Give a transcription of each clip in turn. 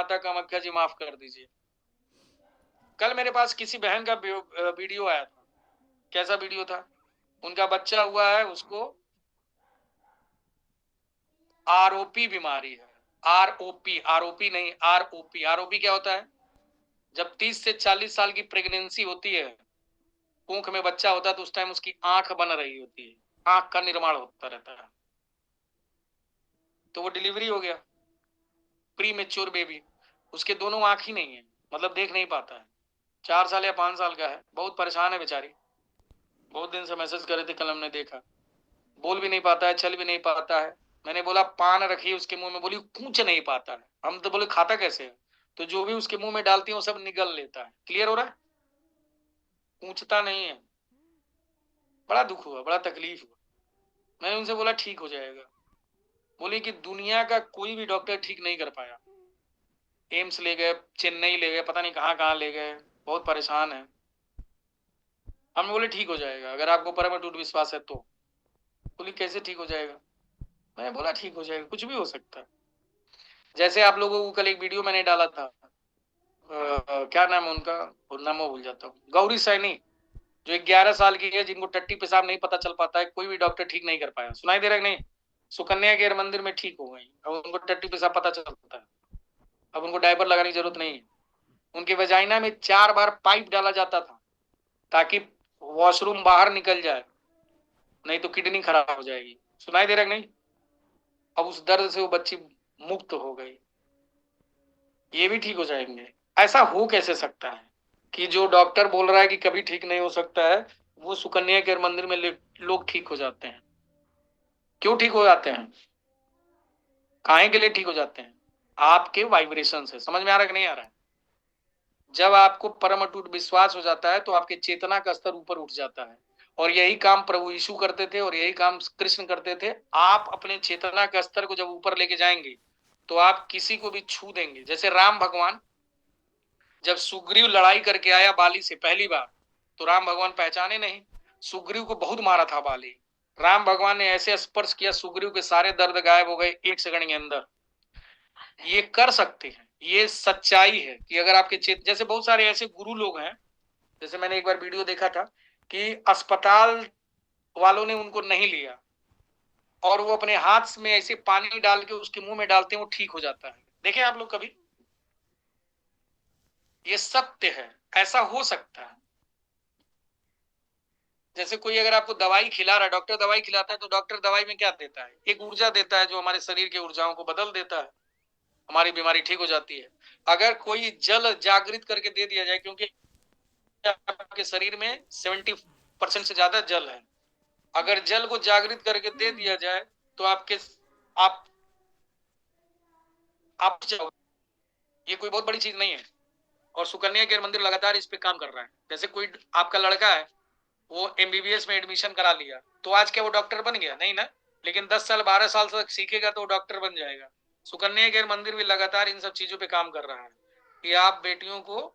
माता कामाख्या जी माफ कर दीजिए। कल मेरे पास किसी बहन का वीडियो आया था। कैसा वीडियो था? उनका बच्चा हुआ है, उसको आरओपी बीमारी है। आरओपी, आरओपी नहीं, आरओपी। आरओपी क्या होता है? जब 30 से 40 साल की प्रेगनेंसी होती है, पूंख में बच्चा होता है, तो उस टाइम उसकी आंख बन रही होती है, आंख का निर्माण होता रहता है। तो वो डिलीवरी हो गया, प्री मेच्योर बेबी, उसके दोनों आंख ही नहीं है, मतलब देख नहीं पाता है। 4 साल या 5 साल का है, बहुत परेशान है बेचारी। बहुत दिन से मैसेज करे थे, कल हमने देखा। बोल भी नहीं पाता है, चल भी नहीं पाता है। मैंने बोला पान रखिए उसके मुंह में, बोली कूच नहीं पाता है। हम तो बोले खाता कैसे है? तो जो भी उसके मुंह में डालती है वो सब निगल लेता है। क्लियर हो रहा है? कूचता नहीं है। बड़ा दुख हुआ, बड़ा तकलीफ हुआ। मैंने उनसे बोला ठीक हो जाएगा। बोली कि दुनिया का कोई भी डॉक्टर ठीक नहीं कर पाया। एम्स ले गए, चेन्नई ले गए, पता नहीं कहाँ कहाँ ले गए, बहुत परेशान है। हम बोले ठीक हो जाएगा अगर आपको परम अटूट विश्वास है तो। बोली कैसे ठीक हो जाएगा? मैंने बोला ठीक हो जाएगा, कुछ भी हो सकता है। जैसे आप लोगों को कल एक वीडियो मैंने डाला था, क्या नाम है उनका, नाम भूल जाता हूँ, गौरी सैनी, जो 11 साल की है, जिनको टट्टी पेशाब नहीं पता चल पाता है, कोई भी डॉक्टर ठीक नहीं कर पाया। सुनाई दे रहा है कि नहीं? सुकन्या केयर मंदिर में ठीक हो गई, अब उनको टट्टी पेशाब पता चलता है। अब उनको डायपर लगाने की जरूरत नहीं है। उनके वजाइना में 4 बार पाइप डाला जाता था ताकि वॉशरूम बाहर निकल जाए, नहीं तो किडनी खराब हो जाएगी। सुनाई दे रहा है कि नहीं? अब उस दर्द से वो बच्ची मुक्त हो गई। ये भी ठीक हो जाएंगे। ऐसा हो कैसे सकता है कि जो डॉक्टर बोल रहा है कि कभी ठीक नहीं हो सकता है, वो सुकन्या केयर मंदिर में लोग ठीक हो जाते हैं? क्यों ठीक हो जाते हैं? काहे के लिए ठीक हो जाते हैं? आपके वाइब्रेशन से। समझ में आ रहा है कि नहीं आ रहा है? जब आपको परम अटूट विश्वास हो जाता है तो आपके चेतना का स्तर ऊपर उठ जाता है। और यही काम प्रभु यीशु करते थे और यही काम कृष्ण करते थे। आप अपने चेतना का स्तर को जब ऊपर लेके जाएंगे तो आप किसी को भी छू देंगे। जैसे राम भगवान, जब सुग्रीव लड़ाई करके आया बाली से पहली बार, तो राम भगवान पहचाने नहीं। सुग्रीव को बहुत मारा था बाली। राम भगवान ने ऐसे स्पर्श किया, सुग्रीव के सारे दर्द गायब हो गए 1 सेकंड के अंदर। ये कर सकते हैं, ये सच्चाई है कि अगर आपके जैसे बहुत सारे ऐसे गुरु लोग हैं। जैसे मैंने एक बार वीडियो देखा था कि अस्पताल वालों ने उनको नहीं लिया और वो अपने हाथ में ऐसे पानी डाल के उसके मुंह में डालते हैं, वो ठीक हो जाता है। देखें आप लोग कभी? ये सत्य है, ऐसा हो सकता है। जैसे कोई अगर आपको दवाई खिला रहा है, डॉक्टर दवाई खिलाता है, तो डॉक्टर दवाई में क्या देता है? एक ऊर्जा देता है जो हमारे शरीर की ऊर्जाओं को बदल देता है, हमारी बीमारी ठीक हो जाती है। अगर कोई जल जागृत करके दे दिया जाए, क्योंकि आपके शरीर में 70% से ज्यादा जल है, अगर जल को जागृत करके दे दिया जाए तो आपके आप आप ये कोई बहुत बड़ी चीज नहीं है। और सुकन्या केयर मंदिर लगातार इस पे काम कर रहा है। जैसे कोई आपका लड़का है, वो एमबीबीएस में एडमिशन करा लिया, तो आज क्या वो डॉक्टर बन गया? नहीं ना। लेकिन 10 साल 12 साल तक सीखेगा तो वो डॉक्टर बन जाएगा। सुकन्या केयर मंदिर भी लगातार इन सब चीजों पे काम कर रहा है कि आप बेटियों को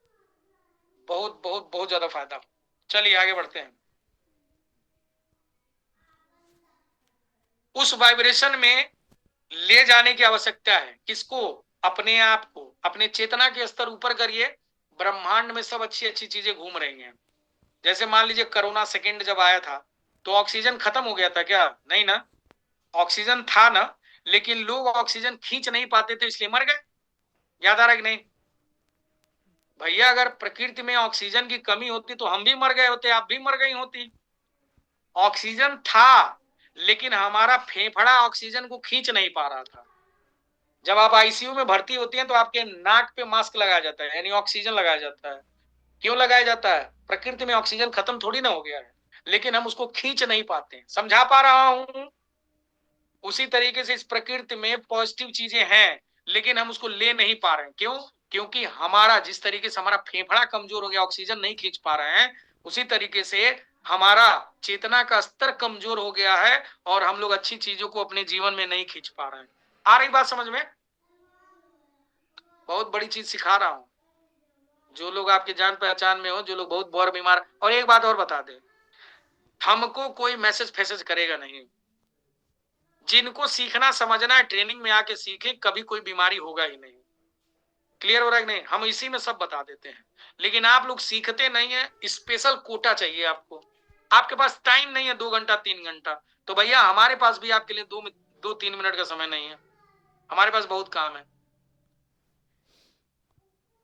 बहुत बहुत बहुत ज्यादा फायदा हो। चलिए आगे बढ़ते हैं। उस वाइब्रेशन में ले जाने की आवश्यकता है किसको? अपने आप को। अपने चेतना के स्तर ऊपर करिए। ब्रह्मांड में सब अच्छी अच्छी चीजें घूम रही हैं। जैसे मान लीजिए कोरोना सेकेंड जब आया था, तो ऑक्सीजन खत्म हो गया था क्या? नहीं ना। ऑक्सीजन था ना, लेकिन लोग ऑक्सीजन खींच नहीं पाते थे, इसलिए मर गए। याद आ रहा है कि नहीं? भैया अगर प्रकृति में ऑक्सीजन की कमी होती तो हम भी मर गए होते, आप भी मर गई होती। ऑक्सीजन था, लेकिन हमारा फेफड़ा ऑक्सीजन को खींच नहीं पा रहा था। जब आप आईसीयू में भर्ती होती हैं तो आपके नाक पे मास्क लगाया जाता है, यानी ऑक्सीजन लगाया जाता है। क्यों लगाया जाता है? प्रकृति में ऑक्सीजन खत्म थोड़ी ना हो गया है, लेकिन हम उसको खींच नहीं पाते। समझा पा रहा हूं? उसी तरीके से इस प्रकृति में पॉजिटिव चीजें हैं, लेकिन हम उसको ले नहीं पा रहे हैं। क्यों? क्योंकि हमारा जिस तरीके से हमारा फेफड़ा कमजोर हो गया, ऑक्सीजन नहीं खींच पा रहे हैं, उसी तरीके से हमारा चेतना का स्तर कमजोर हो गया है और हम लोग अच्छी चीजों को अपने जीवन में नहीं खींच पा रहे हैं। आ रही बात समझ में? बहुत बड़ी चीज सिखा रहा हूं। जो लोग आपके जान पहचान में हो, जो लोग बहुत बौर बीमार। और एक बात और बता दे, हमको कोई मैसेज फैसेज करेगा नहीं। जिनको सीखना समझना है ट्रेनिंग में आके सीखे, कभी कोई बीमारी होगा ही नहीं। क्लियर हो रहा है कि नहीं? हम इसी में सब बता देते हैं, लेकिन आप लोग सीखते नहीं है। स्पेशल कोटा चाहिए आपको। आपके पास टाइम नहीं है 2 घंटा 3 घंटा, तो भैया हमारे पास भी आपके लिए 2-3 मिनट का समय नहीं है। हमारे पास बहुत काम है।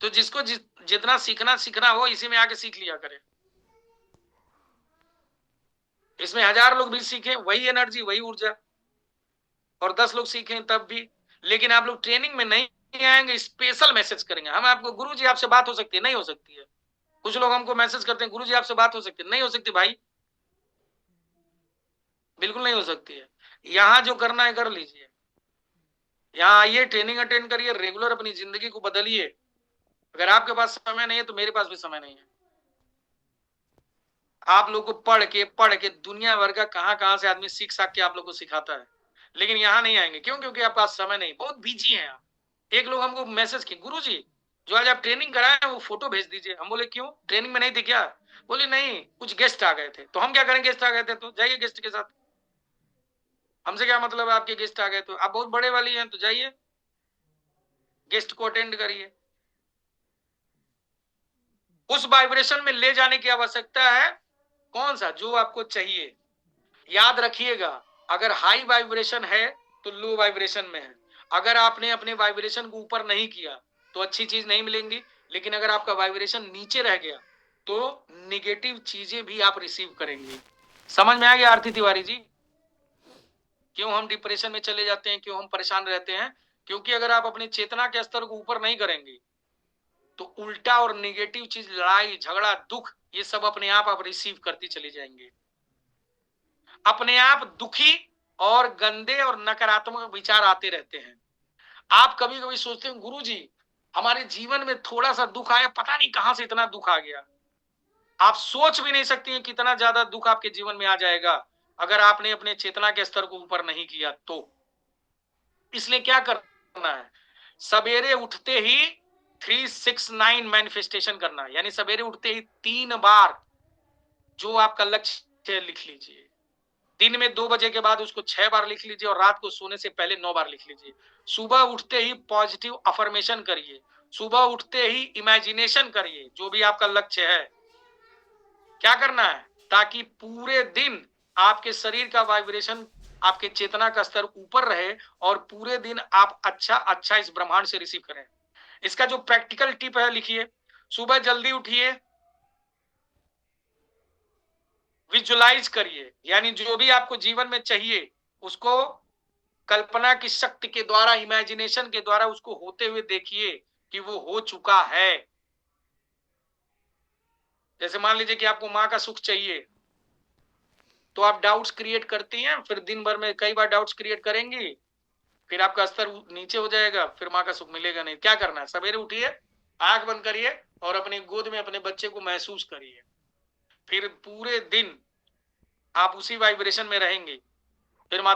तो जिसको जितना सीखना हो इसी में आके सीख लिया करें। इसमें 1000 लोग भी सीखें वही एनर्जी वही ऊर्जा, और 10 लोग सीखें तब भी, लेकिन आप लोग ट्रेनिंग में नहीं आएंगे, स्पेशल मैसेज करेंगे। हम आपको, गुरुजी आपसे बात हो सकती है, नहीं हो सकती है। कुछ लोग हमको मैसेज करते हैं, गुरुजी आपसे बात हो सकती है, नहीं हो सकती भाई, बिल्कुल नहीं हो सकती है। यहाँ जो करना है कर लीजिए। यहाँ आइए, ट्रेनिंग अटेंड करिए, रेगुलर अपनी जिंदगी को बदलिए। अगर आपके पास समय नहीं है तो मेरे पास भी समय नहीं है। आप लोग को पढ़ के दुनिया भर का कहां से आदमी सीख के आप लोग को सिखाता है, लेकिन यहाँ नहीं आएंगे। क्यों? क्योंकि आपके पास समय नहीं, बहुत बिजी हैं आप। एक लोग हमको मैसेज किए, गुरुजी जो आज आप ट्रेनिंग कराए वो फोटो भेज दीजिए। हम बोले क्यों, ट्रेनिंग में नहीं थे क्या? बोले नहीं, कुछ गेस्ट आ गए थे। तो हम क्या करें, गेस्ट आ गए थे तो जाइए गेस्ट के साथ, हमसे क्या मतलब है, आपके गेस्ट आ गए तो आप बहुत बड़े वाली हैं तो जाइए गेस्ट को अटेंड करिए। उस वाइब्रेशन में ले जाने की आवश्यकता है, कौन सा जो आपको चाहिए। याद रखिएगा, अगर हाई वाइब्रेशन है तो लो वाइब्रेशन में है। अगर आपने अपने वाइब्रेशन को ऊपर नहीं किया तो अच्छी चीज नहीं मिलेंगी, लेकिन अगर आपका वाइब्रेशन नीचे रह गया तो निगेटिव चीजें भी आप रिसीव करेंगे। समझ में आ गया आरती तिवारी जी? क्यों हम डिप्रेशन में चले जाते हैं, क्यों हम परेशान रहते हैं? क्योंकि अगर आप अपने चेतना के स्तर को ऊपर नहीं करेंगे तो उल्टा और निगेटिव चीज, लड़ाई झगड़ा दुख, ये सब अपने आप रिसीव करती चली जाएंगे। अपने आप दुखी और गंदे और नकारात्मक विचार आते रहते हैं। आप कभी कभी सोचते हैं, गुरुजी हमारे जीवन में थोड़ा सा दुख आया, पता नहीं कहां से इतना दुख आ गया। आप सोच भी नहीं सकती हैं कितना ज्यादा दुख आपके जीवन में आ जाएगा अगर आपने अपने चेतना के स्तर को ऊपर नहीं किया तो। इसलिए क्या करना है, सवेरे उठते ही 369 मैनिफेस्टेशन करना है। यानी सवेरे उठते ही 3 बार जो आपका लक्ष्य है लिख लीजिए। दिन में 2 बजे के बाद उसको 6 बार लिख लीजिए, और रात को सोने से पहले 9 बार लिख लीजिए। सुबह उठते ही पॉजिटिव अफर्मेशन करिए। सुबह उठते ही इमेजिनेशन करिए जो भी आपका लक्ष्य है। क्या करना है, ताकि पूरे दिन आपके शरीर का वाइब्रेशन, आपके चेतना का स्तर ऊपर रहे, और पूरे दिन आप अच्छा इस ब्रह्मांड से रिसीव करें। इसका जो प्रैक्टिकल टिप है लिखिए, सुबह जल्दी उठिए, विजुलाइज करिए, यानी जो भी आपको जीवन में चाहिए उसको कल्पना की शक्ति के द्वारा, इमेजिनेशन के द्वारा उसको होते हुए देखिए कि वो हो चुका है। जैसे मान लीजिए कि आपको माँ का सुख चाहिए, तो आप डाउट्स क्रिएट करती हैं, फिर दिन भर में कई बार डाउट्स क्रिएट करेंगी, फिर आपका स्तर नीचे हो जाएगा, फिर माँ का सुख मिलेगा नहीं। क्या करना है, सवेरे उठिए, आंख बंद करिए और अपनी गोद में अपने बच्चे को महसूस करिए। फिर पूरे दिन आप उसी वाइब्रेशन में रहेंगे। फिर माता